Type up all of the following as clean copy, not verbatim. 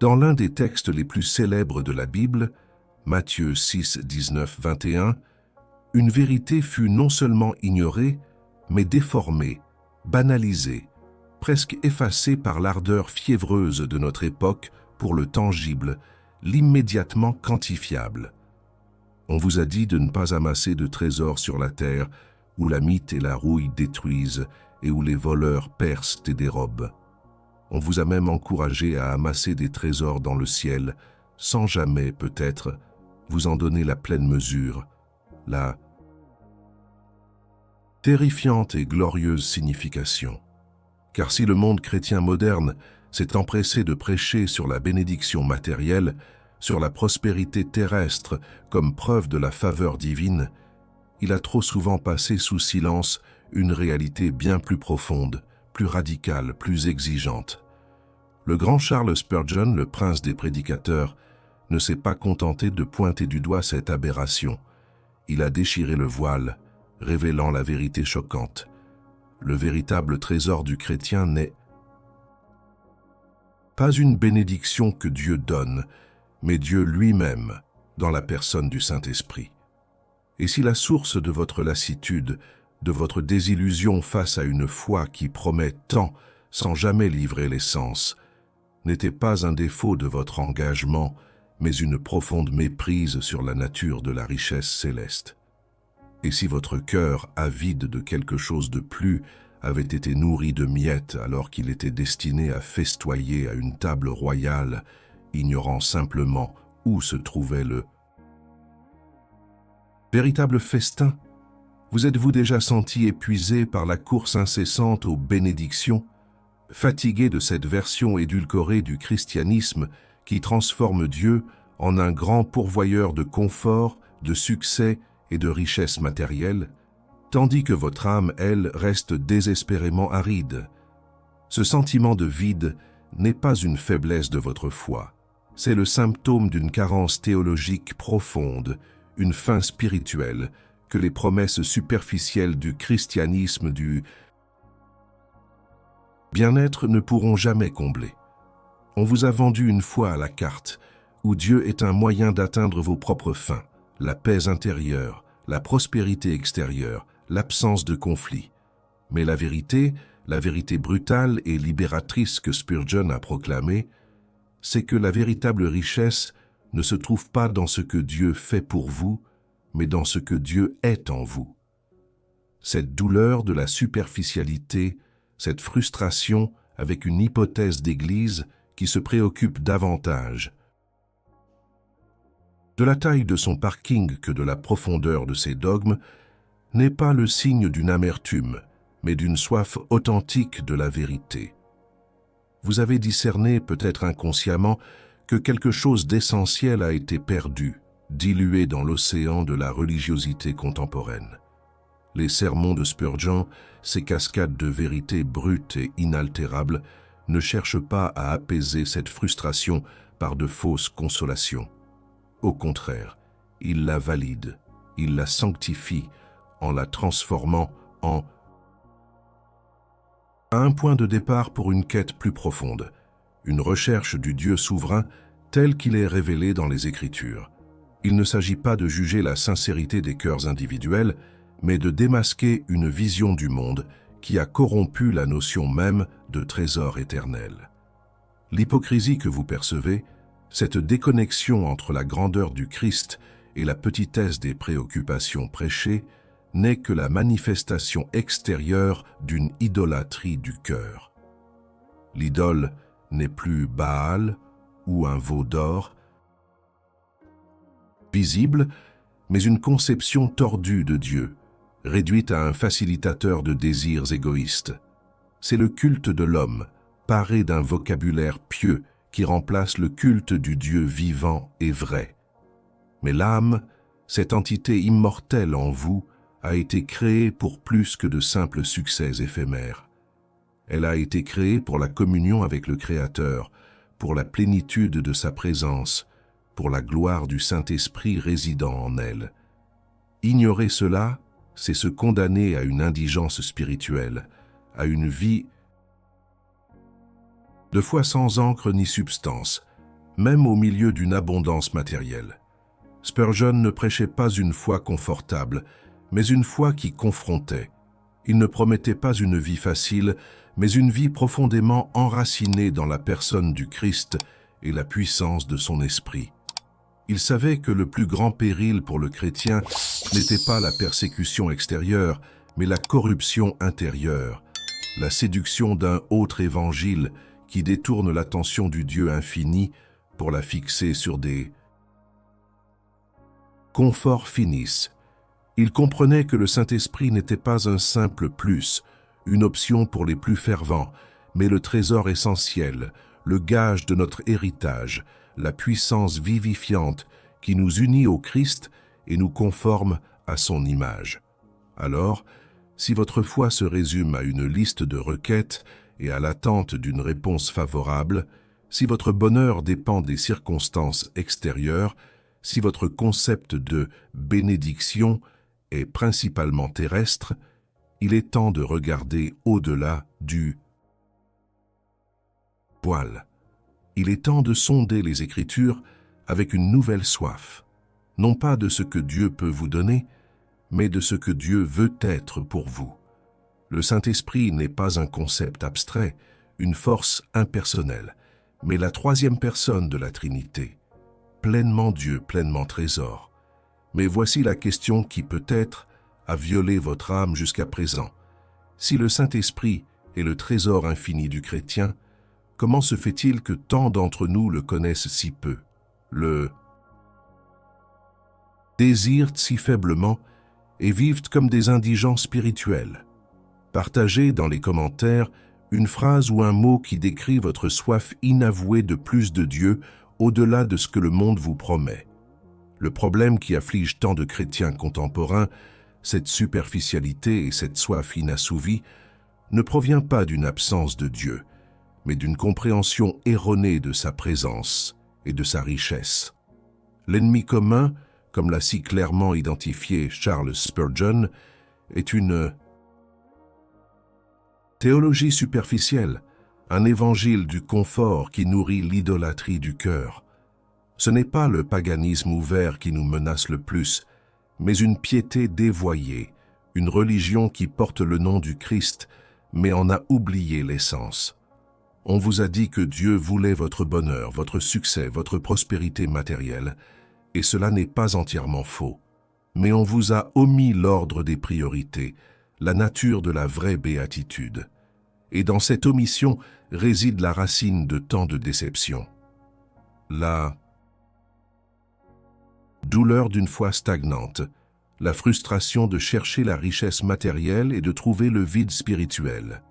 Dans l'un des textes les plus célèbres de la Bible, Matthieu 6, 19, 21, une vérité fut non seulement ignorée, mais déformée, banalisée, presque effacée par l'ardeur fiévreuse de notre époque pour le tangible, l'immédiatement quantifiable. On vous a dit de ne pas amasser de trésors sur la terre, où la mite et la rouille détruisent et où les voleurs percent et dérobent. On vous a même encouragé à amasser des trésors dans le ciel, sans jamais, peut-être, vous en donner la pleine mesure, la terrifiante et glorieuse signification. Car si le monde chrétien moderne s'est empressé de prêcher sur la bénédiction matérielle, sur la prospérité terrestre comme preuve de la faveur divine, il a trop souvent passé sous silence une réalité bien plus profonde, plus radicale, plus exigeante. Le grand Charles Spurgeon, le prince des prédicateurs, ne s'est pas contenté de pointer du doigt cette aberration. Il a déchiré le voile, révélant la vérité choquante. Le véritable trésor du chrétien n'est pas une bénédiction que Dieu donne, mais Dieu lui-même, dans la personne du Saint-Esprit. Et si la source de votre lassitude, de votre désillusion face à une foi qui promet tant sans jamais livrer l'essence, n'était pas un défaut de votre engagement, mais une profonde méprise sur la nature de la richesse céleste. Et si votre cœur, avide de quelque chose de plus, avait été nourri de miettes alors qu'il était destiné à festoyer à une table royale, ignorant simplement où se trouvait le véritable festin, vous êtes-vous déjà senti épuisé par la course incessante aux bénédictions, fatigué de cette version édulcorée du christianisme qui transforme Dieu en un grand pourvoyeur de confort, de succès et de richesses matérielles, tandis que votre âme, elle, reste désespérément aride? Ce sentiment de vide n'est pas une faiblesse de votre foi, c'est le symptôme d'une carence théologique profonde, une faim spirituelle que les promesses superficielles du christianisme, du bien-être ne pourront jamais combler. On vous a vendu une foi à la carte, où Dieu est un moyen d'atteindre vos propres fins, la paix intérieure, la prospérité extérieure, l'absence de conflit. Mais la vérité brutale et libératrice que Spurgeon a proclamée, c'est que la véritable richesse ne se trouve pas dans ce que Dieu fait pour vous, mais dans ce que Dieu est en vous. Cette douleur de la superficialité, cette frustration avec une hypothèse d'Église qui se préoccupe davantage de la taille de son parking que de la profondeur de ses dogmes, n'est pas le signe d'une amertume, mais d'une soif authentique de la vérité. Vous avez discerné, peut-être inconsciemment, que quelque chose d'essentiel a été perdu, dilué dans l'océan de la religiosité contemporaine. Les sermons de Spurgeon, ces cascades de vérité brutes et inaltérables, ne cherchent pas à apaiser cette frustration par de fausses consolations. Au contraire, il la valide, il la sanctifie en la transformant en un point de départ pour une quête plus profonde, une recherche du Dieu souverain tel qu'il est révélé dans les Écritures. Il ne s'agit pas de juger la sincérité des cœurs individuels, mais de démasquer une vision du monde qui a corrompu la notion même de trésor éternel. L'hypocrisie que vous percevez, cette déconnexion entre la grandeur du Christ et la petitesse des préoccupations prêchées, n'est que la manifestation extérieure d'une idolâtrie du cœur. L'idole n'est plus Baal ou un veau d'or visible, mais une conception tordue de Dieu, réduite à un facilitateur de désirs égoïstes. C'est le culte de l'homme, paré d'un vocabulaire pieux qui remplace le culte du Dieu vivant et vrai. Mais l'âme, cette entité immortelle en vous, a été créée pour plus que de simples succès éphémères. Elle a été créée pour la communion avec le Créateur, pour la plénitude de sa présence, pour la gloire du Saint-Esprit résidant en elle. Ignorer cela, c'est se condamner à une indigence spirituelle, à une vie de foi sans encre ni substance, même au milieu d'une abondance matérielle. Spurgeon ne prêchait pas une foi confortable, mais une foi qui confrontait. Il ne promettait pas une vie facile, mais une vie profondément enracinée dans la personne du Christ et la puissance de son esprit. Il savait que le plus grand péril pour le chrétien n'était pas la persécution extérieure, mais la corruption intérieure, la séduction d'un autre évangile qui détourne l'attention du Dieu infini pour la fixer sur des conforts finis. Il comprenait que le Saint-Esprit n'était pas un simple plus, une option pour les plus fervents, mais le trésor essentiel, le gage de notre héritage, la puissance vivifiante qui nous unit au Christ et nous conforme à son image. Alors, si votre foi se résume à une liste de requêtes et à l'attente d'une réponse favorable, si votre bonheur dépend des circonstances extérieures, si votre concept de bénédiction est principalement terrestre, il est temps de regarder au-delà du voile. Il est temps de sonder les Écritures avec une nouvelle soif, non pas de ce que Dieu peut vous donner, mais de ce que Dieu veut être pour vous. Le Saint-Esprit n'est pas un concept abstrait, une force impersonnelle, mais la troisième personne de la Trinité, pleinement Dieu, pleinement trésor. Mais voici la question qui peut-être a violé votre âme jusqu'à présent. Si le Saint-Esprit est le trésor infini du chrétien, comment se fait-il que tant d'entre nous le connaissent si peu, le désirent si faiblement et vivent comme des indigents spirituels? Partagez dans les commentaires une phrase ou un mot qui décrit votre soif inavouée de plus de Dieu au-delà de ce que le monde vous promet. Le problème qui afflige tant de chrétiens contemporains, cette superficialité et cette soif inassouvie, ne provient pas d'une absence de Dieu, mais d'une compréhension erronée de sa présence et de sa richesse. L'ennemi commun, comme l'a si clairement identifié Charles Spurgeon, est une théologie superficielle, un évangile du confort qui nourrit l'idolâtrie du cœur. Ce n'est pas le paganisme ouvert qui nous menace le plus, mais une piété dévoyée, une religion qui porte le nom du Christ, mais en a oublié l'essence. On vous a dit que Dieu voulait votre bonheur, votre succès, votre prospérité matérielle, et cela n'est pas entièrement faux. Mais on vous a omis l'ordre des priorités, la nature de la vraie béatitude. Et dans cette omission réside la racine de tant de déceptions. La douleur d'une foi stagnante, la frustration de chercher la richesse matérielle et de trouver le vide spirituel.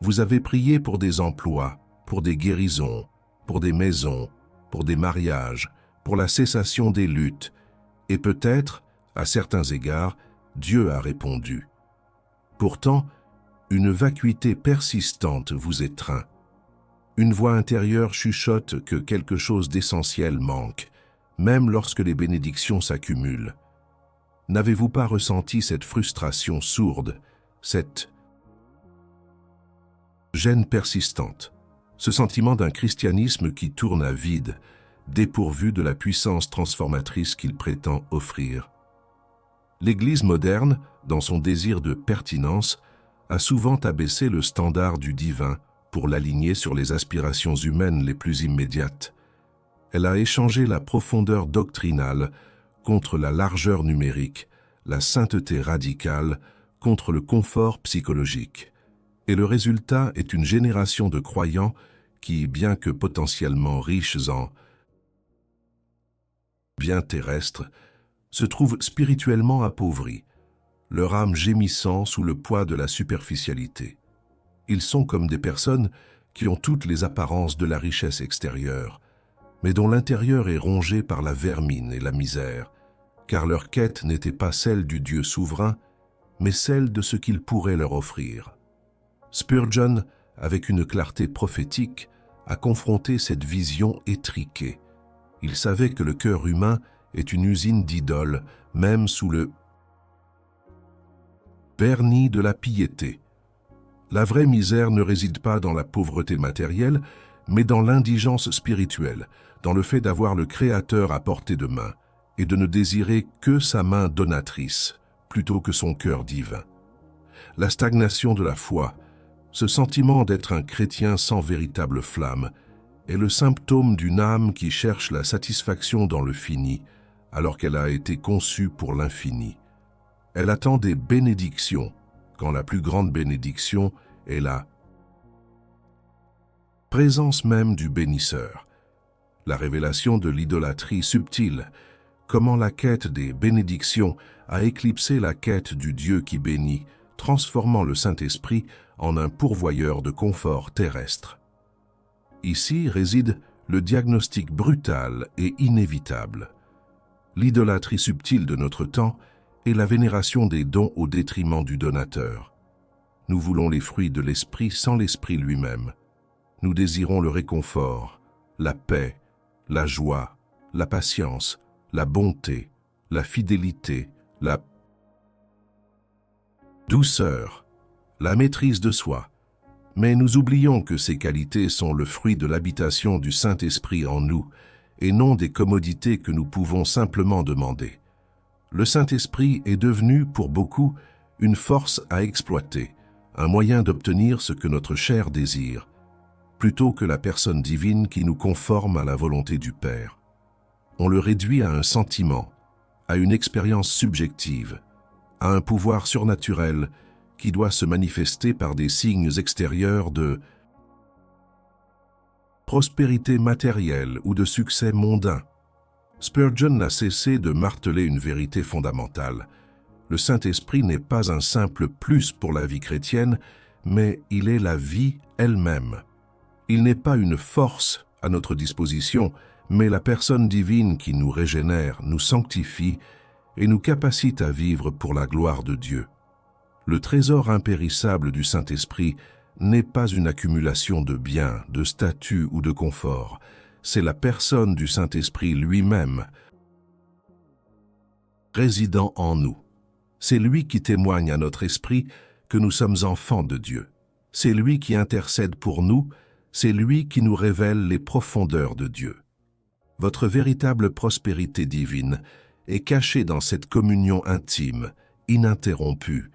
Vous avez prié pour des emplois, pour des guérisons, pour des maisons, pour des mariages, pour la cessation des luttes, et peut-être, à certains égards, Dieu a répondu. Pourtant, une vacuité persistante vous étreint. Une voix intérieure chuchote que quelque chose d'essentiel manque, même lorsque les bénédictions s'accumulent. N'avez-vous pas ressenti cette frustration sourde, cette gêne persistante, ce sentiment d'un christianisme qui tourne à vide, dépourvu de la puissance transformatrice qu'il prétend offrir? L'Église moderne, dans son désir de pertinence, a souvent abaissé le standard du divin pour l'aligner sur les aspirations humaines les plus immédiates. Elle a échangé la profondeur doctrinale contre la largeur numérique, la sainteté radicale contre le confort psychologique. Et le résultat est une génération de croyants qui, bien que potentiellement riches en biens terrestres, se trouvent spirituellement appauvris, leur âme gémissant sous le poids de la superficialité. Ils sont comme des personnes qui ont toutes les apparences de la richesse extérieure, mais dont l'intérieur est rongé par la vermine et la misère, car leur quête n'était pas celle du Dieu souverain, mais celle de ce qu'il pourrait leur offrir. Spurgeon, avec une clarté prophétique, a confronté cette vision étriquée. Il savait que le cœur humain est une usine d'idoles, même sous le vernis de la piété. La vraie misère ne réside pas dans la pauvreté matérielle, mais dans l'indigence spirituelle, dans le fait d'avoir le Créateur à portée de main et de ne désirer que sa main donatrice plutôt que son cœur divin. La stagnation de la foi, ce sentiment d'être un chrétien sans véritable flamme, est le symptôme d'une âme qui cherche la satisfaction dans le fini, alors qu'elle a été conçue pour l'infini. Elle attend des bénédictions, quand la plus grande bénédiction est la présence même du bénisseur. La révélation de l'idolâtrie subtile, comment la quête des bénédictions a éclipsé la quête du Dieu qui bénit, transformant le Saint-Esprit en un pourvoyeur de confort terrestre. Ici réside le diagnostic brutal et inévitable. L'idolâtrie subtile de notre temps est la vénération des dons au détriment du donateur. Nous voulons les fruits de l'Esprit sans l'Esprit lui-même. Nous désirons le réconfort, la paix, la joie, la patience, la bonté, la fidélité, la douceur, la maîtrise de soi. Mais nous oublions que ces qualités sont le fruit de l'habitation du Saint-Esprit en nous et non des commodités que nous pouvons simplement demander. Le Saint-Esprit est devenu, pour beaucoup, une force à exploiter, un moyen d'obtenir ce que notre chair désire, plutôt que la personne divine qui nous conforme à la volonté du Père. On le réduit à un sentiment, à une expérience subjective, à un pouvoir surnaturel qui doit se manifester par des signes extérieurs de prospérité matérielle ou de succès mondain. Spurgeon n'a cessé de marteler une vérité fondamentale. Le Saint-Esprit n'est pas un simple plus pour la vie chrétienne, mais il est la vie elle-même. Il n'est pas une force à notre disposition, mais la personne divine qui nous régénère, nous sanctifie et nous capacite à vivre pour la gloire de Dieu. Le trésor impérissable du Saint-Esprit n'est pas une accumulation de biens, de statuts ou de confort. C'est la personne du Saint-Esprit lui-même, résidant en nous. C'est lui qui témoigne à notre esprit que nous sommes enfants de Dieu. C'est lui qui intercède pour nous, c'est lui qui nous révèle les profondeurs de Dieu. Votre véritable prospérité divine est cachée dans cette communion intime, ininterrompue,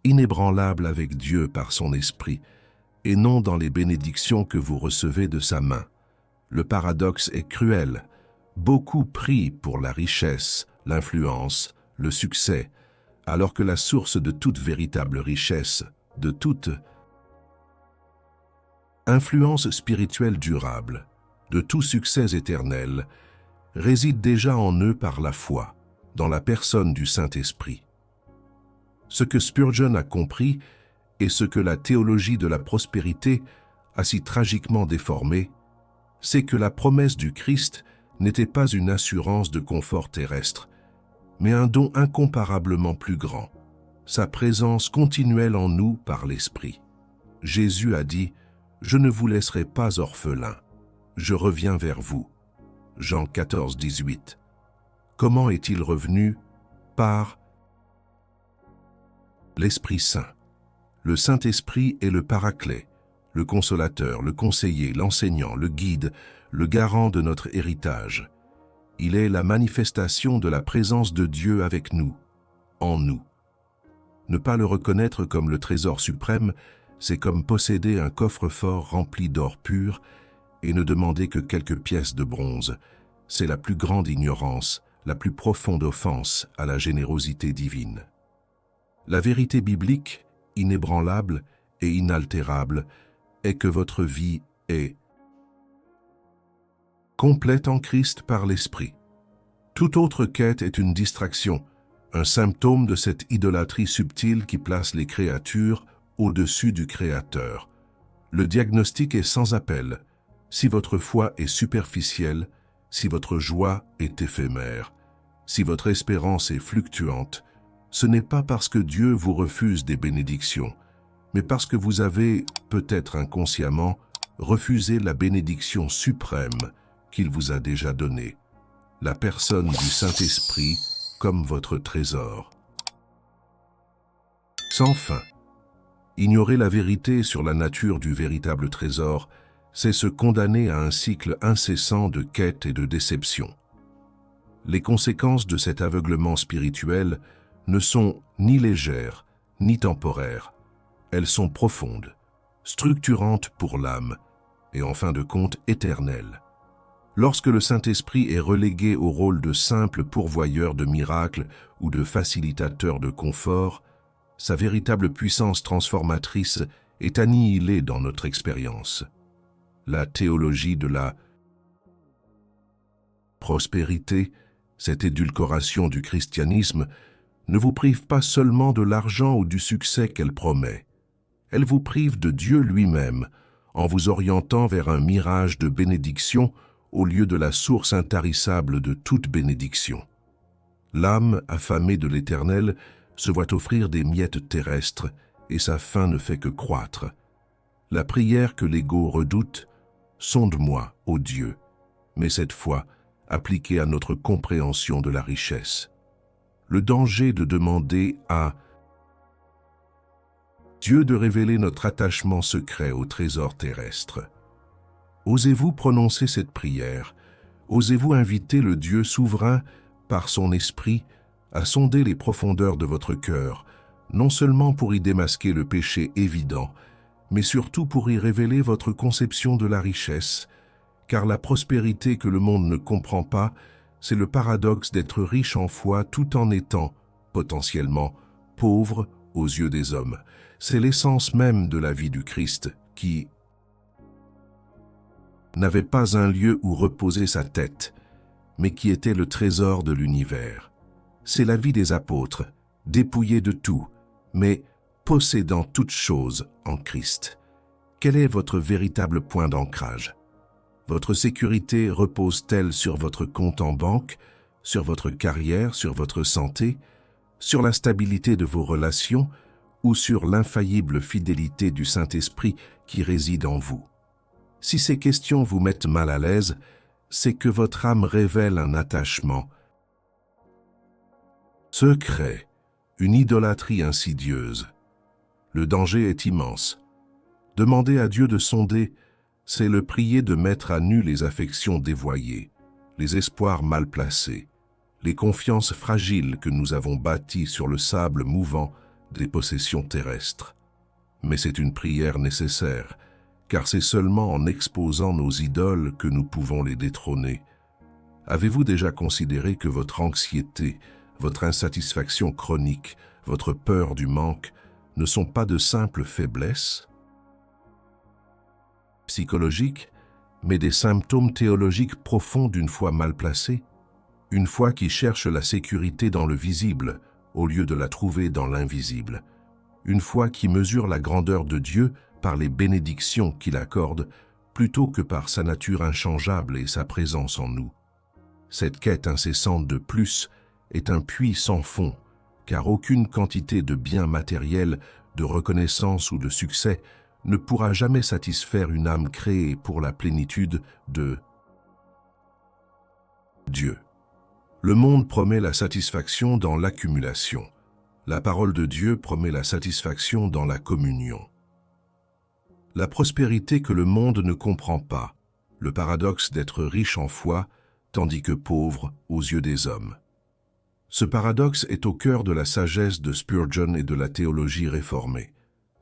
inébranlable avec Dieu par son esprit, et non dans les bénédictions que vous recevez de sa main. Le paradoxe est cruel. Beaucoup prient pour la richesse, l'influence, le succès, alors que la source de toute véritable richesse, de toute influence spirituelle durable, de tout succès éternel, réside déjà en eux par la foi, dans la personne du Saint-Esprit. Ce que Spurgeon a compris et ce que la théologie de la prospérité a si tragiquement déformé, c'est que la promesse du Christ n'était pas une assurance de confort terrestre, mais un don incomparablement plus grand, sa présence continuelle en nous par l'Esprit. Jésus a dit « Je ne vous laisserai pas orphelins, je reviens vers vous ». Jean 14, 18. Comment est-il revenu? Par l'Esprit Saint. Le Saint-Esprit est le Paraclet, le consolateur, le conseiller, l'enseignant, le guide, le garant de notre héritage. Il est la manifestation de la présence de Dieu avec nous, en nous. Ne pas le reconnaître comme le trésor suprême, c'est comme posséder un coffre-fort rempli d'or pur et ne demander que quelques pièces de bronze. C'est la plus grande ignorance, la plus profonde offense à la générosité divine. La vérité biblique, inébranlable et inaltérable, est que votre vie est complète en Christ par l'Esprit. Toute autre quête est une distraction, un symptôme de cette idolâtrie subtile qui place les créatures au-dessus du Créateur. Le diagnostic est sans appel. Si votre foi est superficielle, si votre joie est éphémère, si votre espérance est fluctuante, ce n'est pas parce que Dieu vous refuse des bénédictions, mais parce que vous avez, peut-être inconsciemment, refusé la bénédiction suprême qu'il vous a déjà donnée, la personne du Saint-Esprit comme votre trésor. Sans fin, ignorer la vérité sur la nature du véritable trésor, c'est se condamner à un cycle incessant de quête et de déception. Les conséquences de cet aveuglement spirituel ne sont ni légères, ni temporaires. Elles sont profondes, structurantes pour l'âme et en fin de compte éternelles. Lorsque le Saint-Esprit est relégué au rôle de simple pourvoyeur de miracles ou de facilitateur de confort, sa véritable puissance transformatrice est annihilée dans notre expérience. La théologie de la prospérité, cette édulcoration du christianisme, ne vous prive pas seulement de l'argent ou du succès qu'elle promet. Elle vous prive de Dieu lui-même, en vous orientant vers un mirage de bénédiction au lieu de la source intarissable de toute bénédiction. L'âme affamée de l'Éternel se voit offrir des miettes terrestres et sa faim ne fait que croître. La prière que l'ego redoute, « Sonde-moi, ô Dieu », mais cette fois appliquée à notre compréhension de la richesse. Le danger de demander à Dieu de révéler notre attachement secret au trésor terrestre. Osez-vous prononcer cette prière? Osez-vous inviter le Dieu souverain, par son esprit, à sonder les profondeurs de votre cœur, non seulement pour y démasquer le péché évident, mais surtout pour y révéler votre conception de la richesse, car la prospérité que le monde ne comprend pas, c'est le paradoxe d'être riche en foi tout en étant, potentiellement, pauvre aux yeux des hommes. C'est l'essence même de la vie du Christ qui n'avait pas un lieu où reposer sa tête, mais qui était le trésor de l'univers. C'est la vie des apôtres, dépouillés de tout, mais possédant toutes choses en Christ. Quel est votre véritable point d'ancrage? Votre sécurité repose-t-elle sur votre compte en banque, sur votre carrière, sur votre santé, sur la stabilité de vos relations ou sur l'infaillible fidélité du Saint-Esprit qui réside en vous? Si ces questions vous mettent mal à l'aise, c'est que votre âme révèle un attachement secret, une idolâtrie insidieuse. Le danger est immense. Demander à Dieu de sonder, c'est le prier de mettre à nu les affections dévoyées, les espoirs mal placés, les confiances fragiles que nous avons bâties sur le sable mouvant des possessions terrestres. Mais c'est une prière nécessaire, car c'est seulement en exposant nos idoles que nous pouvons les détrôner. Avez-vous déjà considéré que votre anxiété, votre insatisfaction chronique, votre peur du manque ne sont pas de simples faiblesses psychologiques, mais des symptômes théologiques profonds d'une foi mal placée, une foi qui cherche la sécurité dans le visible au lieu de la trouver dans l'invisible, une foi qui mesure la grandeur de Dieu par les bénédictions qu'il accorde plutôt que par sa nature inchangeable et sa présence en nous. Cette quête incessante de plus est un puits sans fond, car aucune quantité de biens matériels, de reconnaissance ou de succès ne pourra jamais satisfaire une âme créée pour la plénitude de Dieu. Le monde promet la satisfaction dans l'accumulation. La parole de Dieu promet la satisfaction dans la communion. La prospérité que le monde ne comprend pas, le paradoxe d'être riche en foi, tandis que pauvre aux yeux des hommes. Ce paradoxe est au cœur de la sagesse de Spurgeon et de la théologie réformée.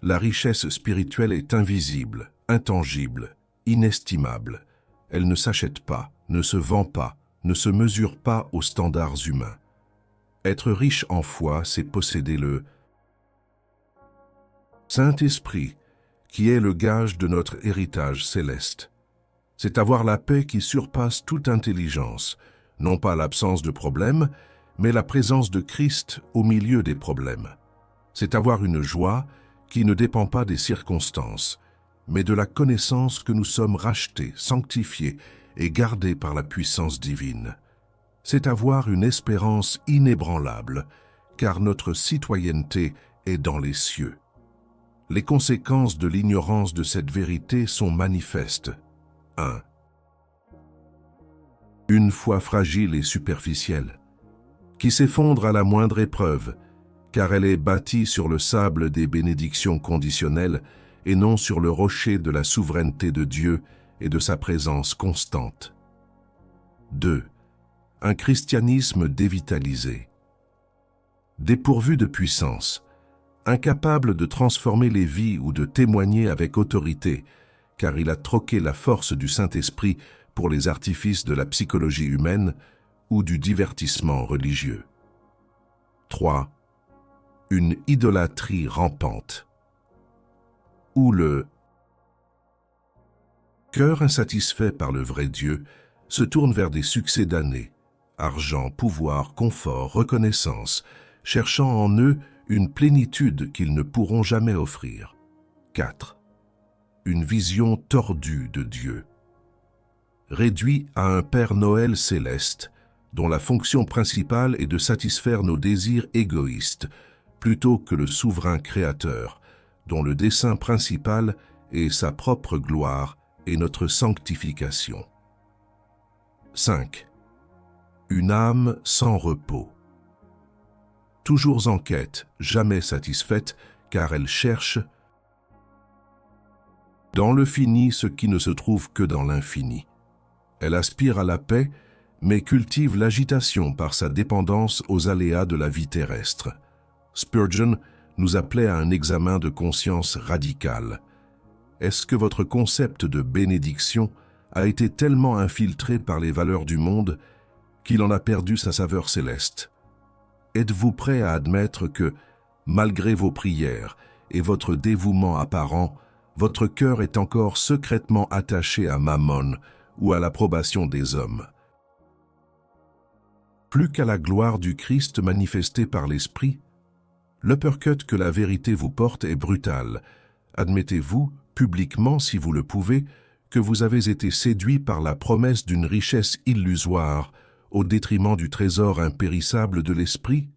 La richesse spirituelle est invisible, intangible, inestimable. Elle ne s'achète pas, ne se vend pas, ne se mesure pas aux standards humains. Être riche en foi, c'est posséder le Saint-Esprit, qui est le gage de notre héritage céleste. C'est avoir la paix qui surpasse toute intelligence, non pas l'absence de problèmes, mais la présence de Christ au milieu des problèmes. C'est avoir une joie qui ne dépend pas des circonstances, mais de la connaissance que nous sommes rachetés, sanctifiés et gardés par la puissance divine. C'est avoir une espérance inébranlable, car notre citoyenneté est dans les cieux. Les conséquences de l'ignorance de cette vérité sont manifestes. 1. Une foi fragile et superficielle, qui s'effondre à la moindre épreuve, car elle est bâtie sur le sable des bénédictions conditionnelles et non sur le rocher de la souveraineté de Dieu et de sa présence constante. 2. Un christianisme dévitalisé. Dépourvu de puissance, incapable de transformer les vies ou de témoigner avec autorité, car il a troqué la force du Saint-Esprit pour les artifices de la psychologie humaine ou du divertissement religieux. 3. Une idolâtrie rampante, où le cœur insatisfait par le vrai Dieu se tourne vers des succès damnés, argent, pouvoir, confort, reconnaissance, cherchant en eux une plénitude qu'ils ne pourront jamais offrir. 4. Une vision tordue de Dieu. Réduit à un Père Noël céleste, dont la fonction principale est de satisfaire nos désirs égoïstes, plutôt que le souverain créateur, dont le dessein principal est sa propre gloire et notre sanctification. 5. Une âme sans repos. Toujours en quête, jamais satisfaite, car elle cherche dans le fini ce qui ne se trouve que dans l'infini. Elle aspire à la paix, mais cultive l'agitation par sa dépendance aux aléas de la vie terrestre. Spurgeon nous appelait à un examen de conscience radical. Est-ce que votre concept de bénédiction a été tellement infiltré par les valeurs du monde qu'il en a perdu sa saveur céleste? Êtes-vous prêt à admettre que, malgré vos prières et votre dévouement apparent, votre cœur est encore secrètement attaché à Mammon ou à l'approbation des hommes? Plus qu'à la gloire du Christ manifestée par l'Esprit, l'uppercut que la vérité vous porte est brutal. Admettez-vous, publiquement si vous le pouvez, que vous avez été séduit par la promesse d'une richesse illusoire au détriment du trésor impérissable de l'esprit?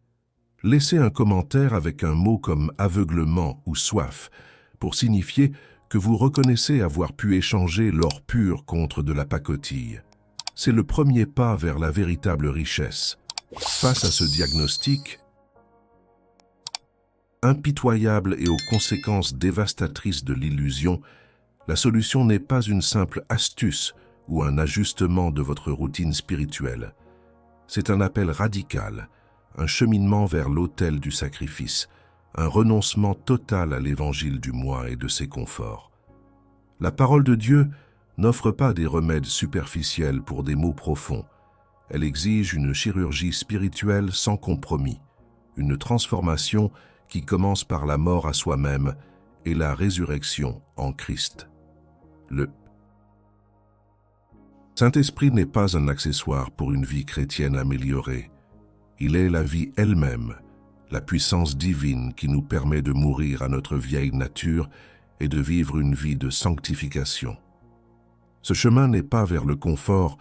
Laissez un commentaire avec un mot comme aveuglement ou soif pour signifier que vous reconnaissez avoir pu échanger l'or pur contre de la pacotille. C'est le premier pas vers la véritable richesse. Face à ce diagnostic impitoyable et aux conséquences dévastatrices de l'illusion, la solution n'est pas une simple astuce ou un ajustement de votre routine spirituelle. C'est un appel radical, un cheminement vers l'autel du sacrifice, un renoncement total à l'évangile du moi et de ses conforts. La parole de Dieu n'offre pas des remèdes superficiels pour des maux profonds. Elle exige une chirurgie spirituelle sans compromis, une transformation qui commence par la mort à soi-même et la résurrection en Christ. Le Saint-Esprit n'est pas un accessoire pour une vie chrétienne améliorée. Il est la vie elle-même, la puissance divine qui nous permet de mourir à notre vieille nature et de vivre une vie de sanctification. Ce chemin n'est pas vers le confort,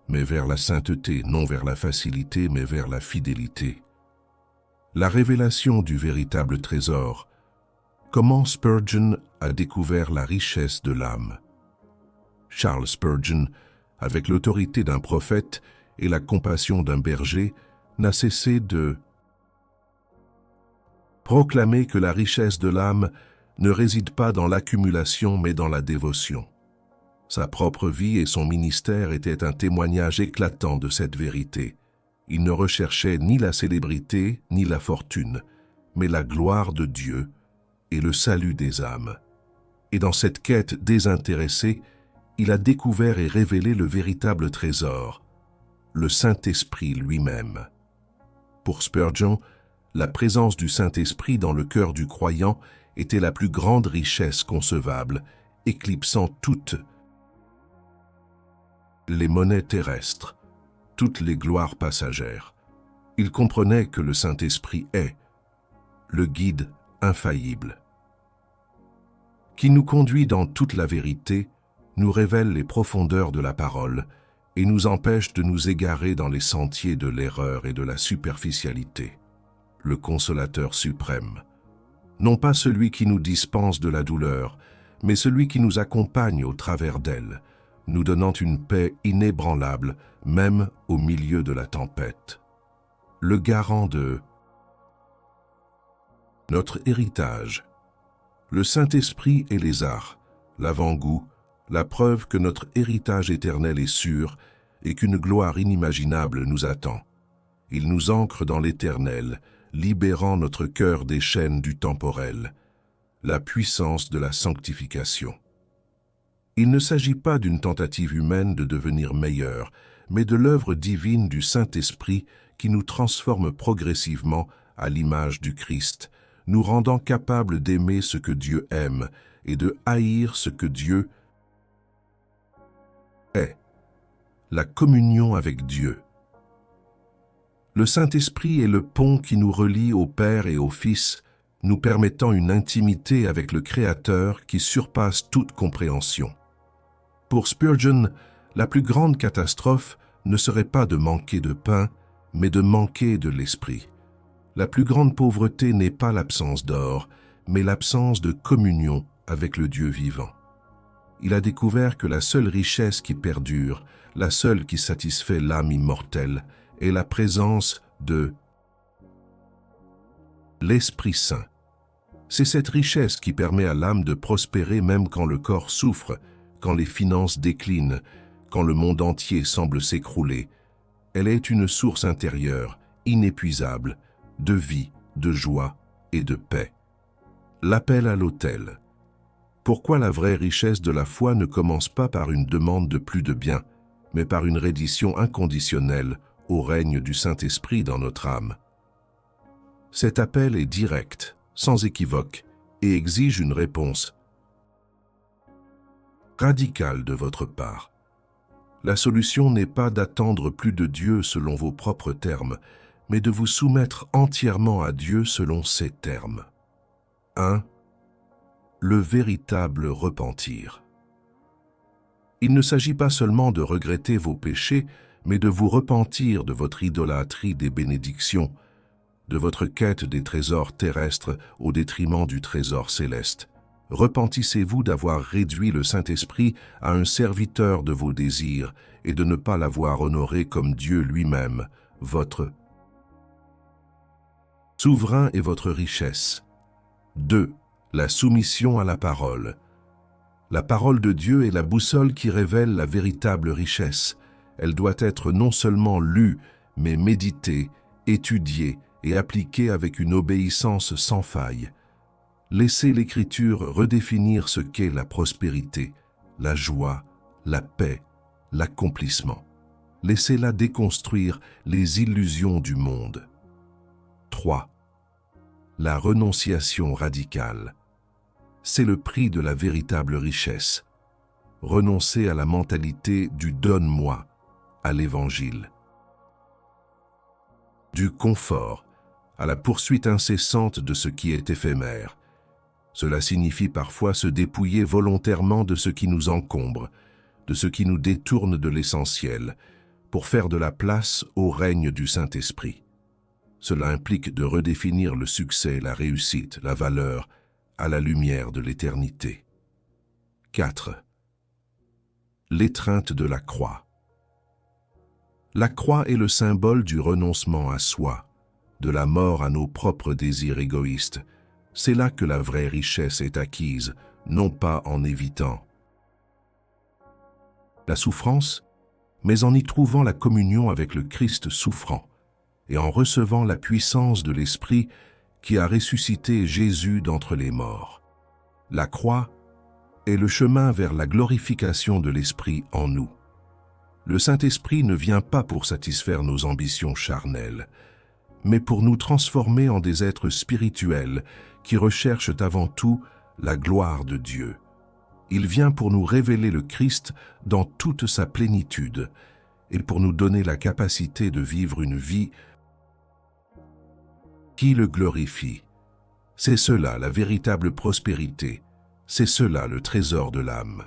mais vers la sainteté, non vers la facilité, mais vers la fidélité. La révélation du véritable trésor. Comment Spurgeon a découvert la richesse de l'âme? Charles Spurgeon, avec l'autorité d'un prophète et la compassion d'un berger, n'a cessé de proclamer que la richesse de l'âme ne réside pas dans l'accumulation mais dans la dévotion. Sa propre vie et son ministère étaient un témoignage éclatant de cette vérité. Il ne recherchait ni la célébrité ni la fortune, mais la gloire de Dieu et le salut des âmes. Et dans cette quête désintéressée, il a découvert et révélé le véritable trésor, le Saint-Esprit lui-même. Pour Spurgeon, la présence du Saint-Esprit dans le cœur du croyant était la plus grande richesse concevable, éclipsant toutes les monnaies terrestres, toutes les gloires passagères. Il comprenait que le Saint-Esprit est le guide infaillible, qui nous conduit dans toute la vérité, nous révèle les profondeurs de la parole et nous empêche de nous égarer dans les sentiers de l'erreur et de la superficialité. Le Consolateur suprême, non pas celui qui nous dispense de la douleur, mais celui qui nous accompagne au travers d'elle, nous donnant une paix inébranlable, même au milieu de la tempête. Le garant de notre héritage. Le Saint-Esprit est les arts, l'avant-goût, la preuve que notre héritage éternel est sûr et qu'une gloire inimaginable nous attend. Il nous ancre dans l'éternel, libérant notre cœur des chaînes du temporel, la puissance de la sanctification. Il ne s'agit pas d'une tentative humaine de devenir meilleur, mais de l'œuvre divine du Saint-Esprit qui nous transforme progressivement à l'image du Christ, nous rendant capables d'aimer ce que Dieu aime et de haïr ce que Dieu est. La communion avec Dieu. Le Saint-Esprit est le pont qui nous relie au Père et au Fils, nous permettant une intimité avec le Créateur qui surpasse toute compréhension. Pour Spurgeon, la plus grande catastrophe ne serait pas de manquer de pain, mais de manquer de l'Esprit. La plus grande pauvreté n'est pas l'absence d'or, mais l'absence de communion avec le Dieu vivant. Il a découvert que la seule richesse qui perdure, la seule qui satisfait l'âme immortelle, est la présence de l'Esprit Saint. C'est cette richesse qui permet à l'âme de prospérer même quand le corps souffre, quand les finances déclinent, quand le monde entier semble s'écrouler. Elle est une source intérieure, inépuisable, de vie, de joie et de paix. L'appel à l'autel. Pourquoi la vraie richesse de la foi ne commence pas par une demande de plus de biens, mais par une reddition inconditionnelle au règne du Saint-Esprit dans notre âme? Cet appel est direct, sans équivoque, et exige une réponse radicale de votre part. La solution n'est pas d'attendre plus de Dieu selon vos propres termes, mais de vous soumettre entièrement à Dieu selon ses termes. 1. Le véritable repentir. Il ne s'agit pas seulement de regretter vos péchés, mais de vous repentir de votre idolâtrie des bénédictions, de votre quête des trésors terrestres au détriment du trésor céleste. Repentissez-vous d'avoir réduit le Saint-Esprit à un serviteur de vos désirs et de ne pas l'avoir honoré comme Dieu lui-même, votre souverain et votre richesse. 2. La soumission à la parole. La parole de Dieu est la boussole qui révèle la véritable richesse. Elle doit être non seulement lue, mais méditée, étudiée et appliquée avec une obéissance sans faille. Laissez l'Écriture redéfinir ce qu'est la prospérité, la joie, la paix, l'accomplissement. Laissez-la déconstruire les illusions du monde. 3. La renonciation radicale. C'est le prix de la véritable richesse. Renoncez à la mentalité du « donne-moi » à l'Évangile. Du confort à la poursuite incessante de ce qui est éphémère. Cela signifie parfois se dépouiller volontairement de ce qui nous encombre, de ce qui nous détourne de l'essentiel, pour faire de la place au règne du Saint-Esprit. Cela implique de redéfinir le succès, la réussite, la valeur, à la lumière de l'éternité. 4. L'étreinte de la croix. La croix est le symbole du renoncement à soi, de la mort à nos propres désirs égoïstes. C'est là que la vraie richesse est acquise, non pas en évitant la souffrance, mais en y trouvant la communion avec le Christ souffrant et en recevant la puissance de l'Esprit qui a ressuscité Jésus d'entre les morts. La croix est le chemin vers la glorification de l'Esprit en nous. Le Saint-Esprit ne vient pas pour satisfaire nos ambitions charnelles, mais pour nous transformer en des êtres spirituels qui recherchent avant tout la gloire de Dieu. Il vient pour nous révéler le Christ dans toute sa plénitude et pour nous donner la capacité de vivre une vie qui le glorifie. C'est cela la véritable prospérité, c'est cela le trésor de l'âme.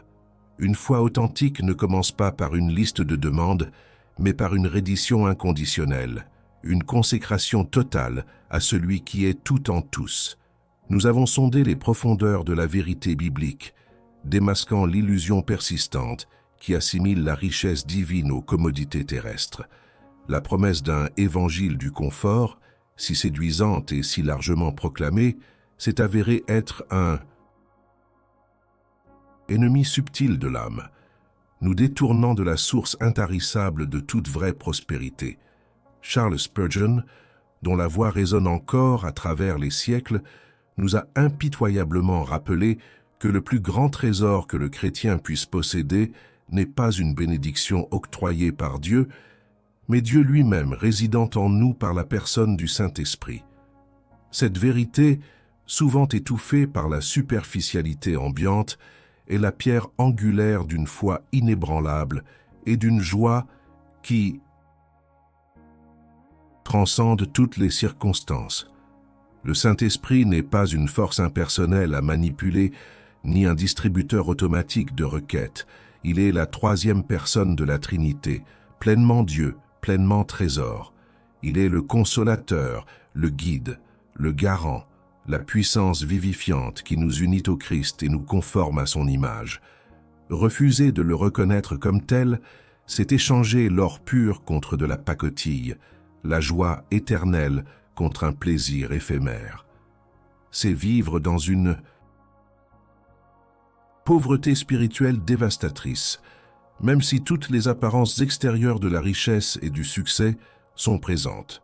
Une foi authentique ne commence pas par une liste de demandes, mais par une reddition inconditionnelle, une consécration totale à celui qui est tout en tous. Nous avons sondé les profondeurs de la vérité biblique, démasquant l'illusion persistante qui assimile la richesse divine aux commodités terrestres. La promesse d'un évangile du confort, si séduisante et si largement proclamée, s'est avérée être un ennemi subtil de l'âme, nous détournant de la source intarissable de toute vraie prospérité. Charles Spurgeon, dont la voix résonne encore à travers les siècles, nous a impitoyablement rappelé que le plus grand trésor que le chrétien puisse posséder n'est pas une bénédiction octroyée par Dieu, mais Dieu lui-même résidant en nous par la personne du Saint-Esprit. Cette vérité, souvent étouffée par la superficialité ambiante, est la pierre angulaire d'une foi inébranlable et d'une joie qui transcende toutes les circonstances. Le Saint-Esprit n'est pas une force impersonnelle à manipuler, ni un distributeur automatique de requêtes. Il est la troisième personne de la Trinité, pleinement Dieu, pleinement trésor. Il est le consolateur, le guide, le garant, la puissance vivifiante qui nous unit au Christ et nous conforme à son image. Refuser de le reconnaître comme tel, c'est échanger l'or pur contre de la pacotille, la joie éternelle contre un plaisir éphémère. C'est vivre dans une pauvreté spirituelle dévastatrice, même si toutes les apparences extérieures de la richesse et du succès sont présentes.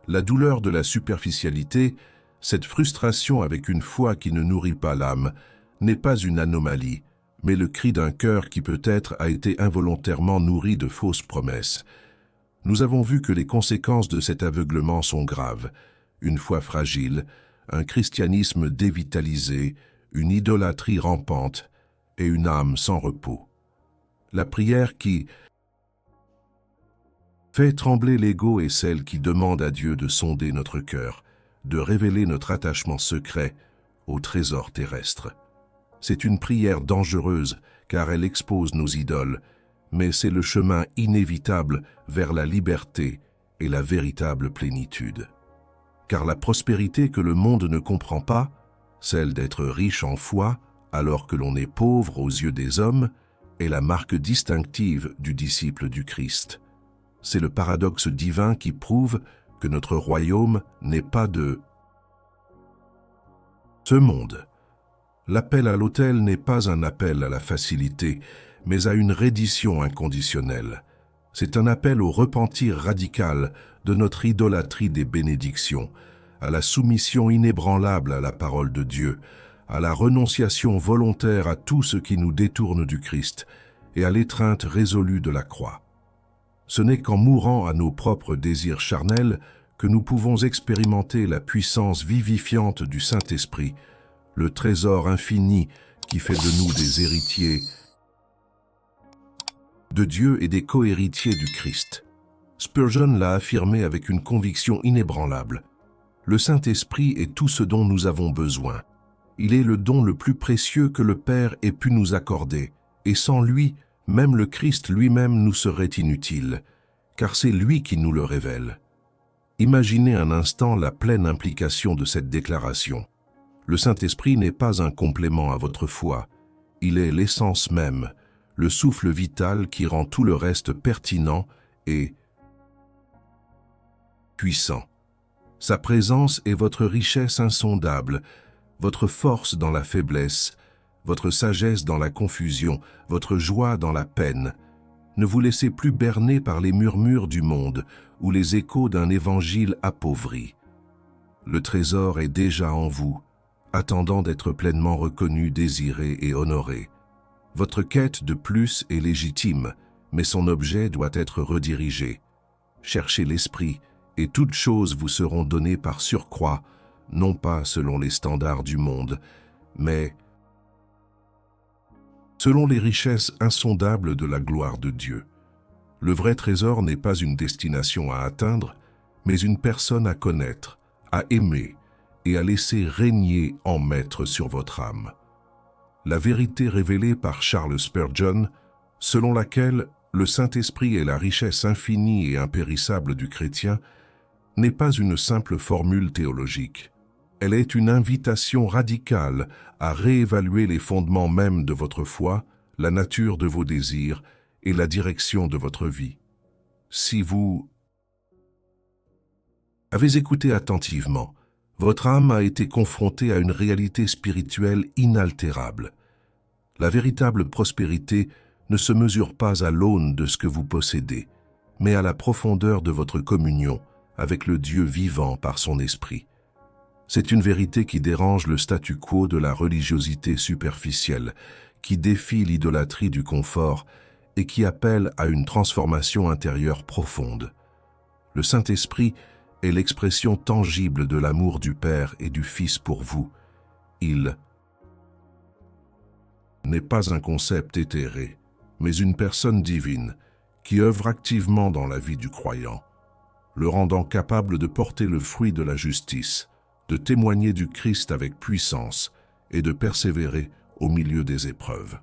La douleur de la superficialité, cette frustration avec une foi qui ne nourrit pas l'âme, n'est pas une anomalie, mais le cri d'un cœur qui peut-être a été involontairement nourri de fausses promesses. Nous avons vu que les conséquences de cet aveuglement sont graves. Une foi fragile, un christianisme dévitalisé, une idolâtrie rampante et une âme sans repos. La prière qui fait trembler l'ego est celle qui demande à Dieu de sonder notre cœur, de révéler notre attachement secret au trésor terrestre. C'est une prière dangereuse car elle expose nos idoles, mais c'est le chemin inévitable vers la liberté et la véritable plénitude. Car la prospérité que le monde ne comprend pas, celle d'être riche en foi alors que l'on est pauvre aux yeux des hommes, est la marque distinctive du disciple du Christ. C'est le paradoxe divin qui prouve que notre royaume n'est pas de ce monde. L'appel à l'autel n'est pas un appel à la facilité, mais à une reddition inconditionnelle. C'est un appel au repentir radical de notre idolâtrie des bénédictions, à la soumission inébranlable à la parole de Dieu, à la renonciation volontaire à tout ce qui nous détourne du Christ et à l'étreinte résolue de la croix. Ce n'est qu'en mourant à nos propres désirs charnels que nous pouvons expérimenter la puissance vivifiante du Saint-Esprit, le trésor infini qui fait de nous des héritiers de Dieu et des co-héritiers du Christ. Spurgeon l'a affirmé avec une conviction inébranlable. Le Saint-Esprit est tout ce dont nous avons besoin. Il est le don le plus précieux que le Père ait pu nous accorder, et sans lui, même le Christ lui-même nous serait inutile, car c'est lui qui nous le révèle. Imaginez un instant la pleine implication de cette déclaration. Le Saint-Esprit n'est pas un complément à votre foi, il est l'essence même, le souffle vital qui rend tout le reste pertinent et puissant. Sa présence est votre richesse insondable, votre force dans la faiblesse, votre sagesse dans la confusion, votre joie dans la peine. Ne vous laissez plus berner par les murmures du monde ou les échos d'un évangile appauvri. Le trésor est déjà en vous, attendant d'être pleinement reconnu, désiré et honoré. Votre quête de plus est légitime, mais son objet doit être redirigé. Cherchez l'esprit, et toutes choses vous seront données par surcroît, non pas selon les standards du monde, mais selon les richesses insondables de la gloire de Dieu. Le vrai trésor n'est pas une destination à atteindre, mais une personne à connaître, à aimer et à laisser régner en maître sur votre âme. La vérité révélée par Charles Spurgeon, selon laquelle le Saint-Esprit est la richesse infinie et impérissable du chrétien, n'est pas une simple formule théologique. Elle est une invitation radicale à réévaluer les fondements mêmes de votre foi, la nature de vos désirs et la direction de votre vie. Si vous avez écouté attentivement, votre âme a été confrontée à une réalité spirituelle inaltérable. La véritable prospérité ne se mesure pas à l'aune de ce que vous possédez, mais à la profondeur de votre communion avec le Dieu vivant par son esprit. C'est une vérité qui dérange le statu quo de la religiosité superficielle, qui défie l'idolâtrie du confort et qui appelle à une transformation intérieure profonde. Le Saint-Esprit est l'expression tangible de l'amour du Père et du Fils pour vous. Il n'est pas un concept éthéré, mais une personne divine qui œuvre activement dans la vie du croyant, le rendant capable de porter le fruit de la justice, de témoigner du Christ avec puissance et de persévérer au milieu des épreuves.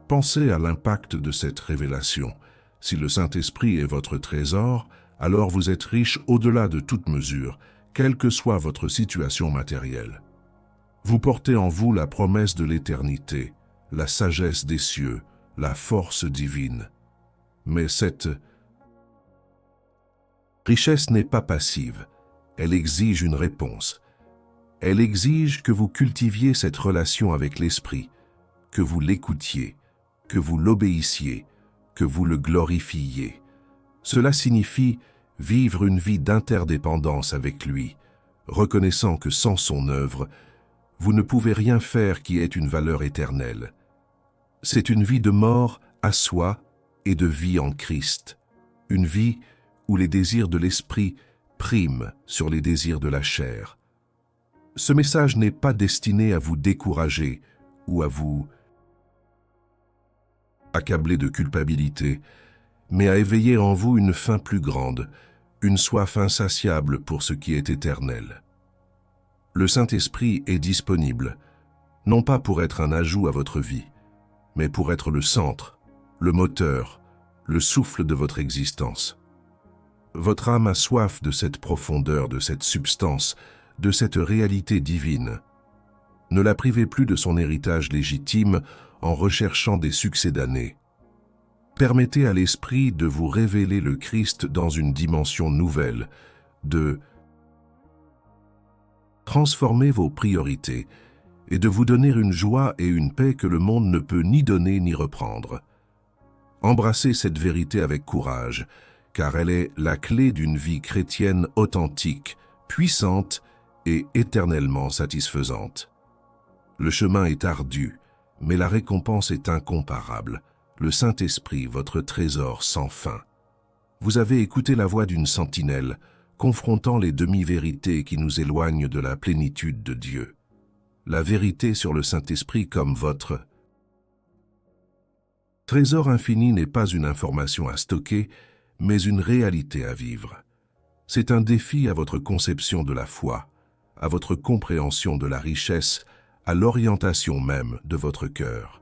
Pensez à l'impact de cette révélation. Si le Saint-Esprit est votre trésor, alors vous êtes riche au-delà de toute mesure, quelle que soit votre situation matérielle. Vous portez en vous la promesse de l'éternité, la sagesse des cieux, la force divine. Mais cette richesse n'est pas passive, elle exige une réponse. Elle exige que vous cultiviez cette relation avec l'Esprit, que vous l'écoutiez, que vous l'obéissiez, que vous le glorifiiez. Cela signifie vivre une vie d'interdépendance avec lui, reconnaissant que sans son œuvre, vous ne pouvez rien faire qui ait une valeur éternelle. C'est une vie de mort à soi et de vie en Christ, une vie où les désirs de l'esprit priment sur les désirs de la chair. Ce message n'est pas destiné à vous décourager ou à vous accabler de culpabilité, mais à éveiller en vous une faim plus grande, une soif insatiable pour ce qui est éternel. Le Saint-Esprit est disponible, non pas pour être un ajout à votre vie, mais pour être le centre, le moteur, le souffle de votre existence. Votre âme a soif de cette profondeur, de cette substance, de cette réalité divine. Ne la privez plus de son héritage légitime en recherchant des succédanés. Permettez à l'Esprit de vous révéler le Christ dans une dimension nouvelle, de transformer vos priorités et de vous donner une joie et une paix que le monde ne peut ni donner ni reprendre. Embrassez cette vérité avec courage, car elle est la clé d'une vie chrétienne authentique, puissante et éternellement satisfaisante. Le chemin est ardu, mais la récompense est incomparable. Le Saint-Esprit, votre trésor sans fin. Vous avez écouté la voix d'une sentinelle, confrontant les demi-vérités qui nous éloignent de la plénitude de Dieu. La vérité sur le Saint-Esprit comme votre trésor infini n'est pas une information à stocker, mais une réalité à vivre. C'est un défi à votre conception de la foi, à votre compréhension de la richesse, à l'orientation même de votre cœur.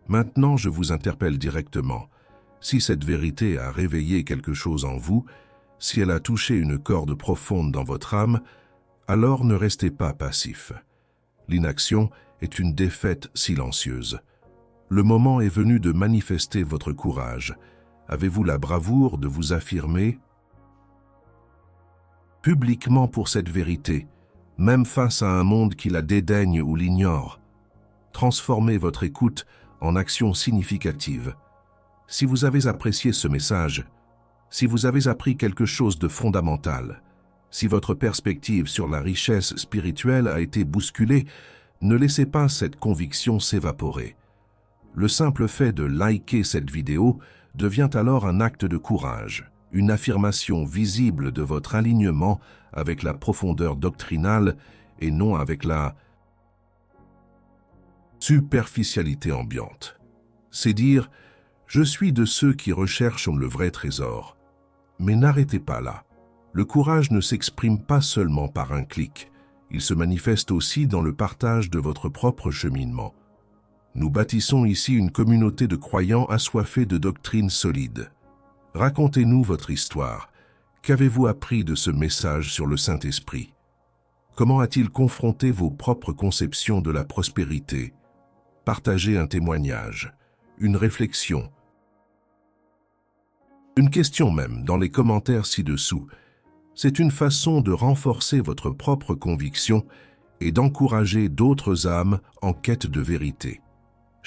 Maintenant, je vous interpelle directement. Si cette vérité a réveillé quelque chose en vous, si elle a touché une corde profonde dans votre âme, alors ne restez pas passif. L'inaction est une défaite silencieuse. Le moment est venu de manifester votre courage. Avez-vous la bravoure de vous affirmer publiquement pour cette vérité, même face à un monde qui la dédaigne ou l'ignore? Transformez votre écoute en action significative. Si vous avez apprécié ce message, si vous avez appris quelque chose de fondamental, si votre perspective sur la richesse spirituelle a été bousculée, ne laissez pas cette conviction s'évaporer. Le simple fait de liker cette vidéo devient alors un acte de courage, une affirmation visible de votre alignement avec la profondeur doctrinale et non avec la superficialité ambiante. C'est dire « je suis de ceux qui recherchent le vrai trésor ». Mais n'arrêtez pas là. Le courage ne s'exprime pas seulement par un clic, il se manifeste aussi dans le partage de votre propre cheminement. Nous bâtissons ici une communauté de croyants assoiffés de doctrines solides. Racontez-nous votre histoire. Qu'avez-vous appris de ce message sur le Saint-Esprit? Comment a-t-il confronté vos propres conceptions de la prospérité? Partagez un témoignage, une réflexion, une question même dans les commentaires ci-dessous. C'est une façon de renforcer votre propre conviction et d'encourager d'autres âmes en quête de vérité.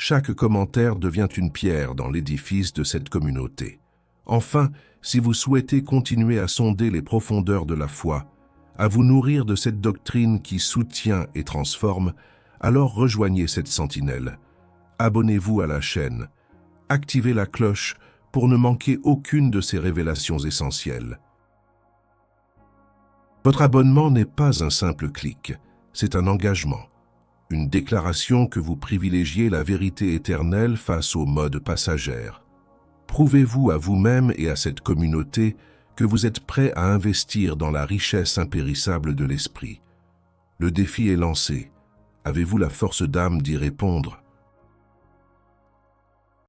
chaque commentaire devient une pierre dans l'édifice de cette communauté. Enfin, si vous souhaitez continuer à sonder les profondeurs de la foi, à vous nourrir de cette doctrine qui soutient et transforme, alors rejoignez cette sentinelle. Abonnez-vous à la chaîne. Activez la cloche pour ne manquer aucune de ces révélations essentielles. Votre abonnement n'est pas un simple clic, c'est un engagement, une déclaration que vous privilégiez la vérité éternelle face aux modes passagères. Prouvez-vous à vous-même et à cette communauté que vous êtes prêt à investir dans la richesse impérissable de l'esprit. Le défi est lancé. Avez-vous la force d'âme d'y répondre?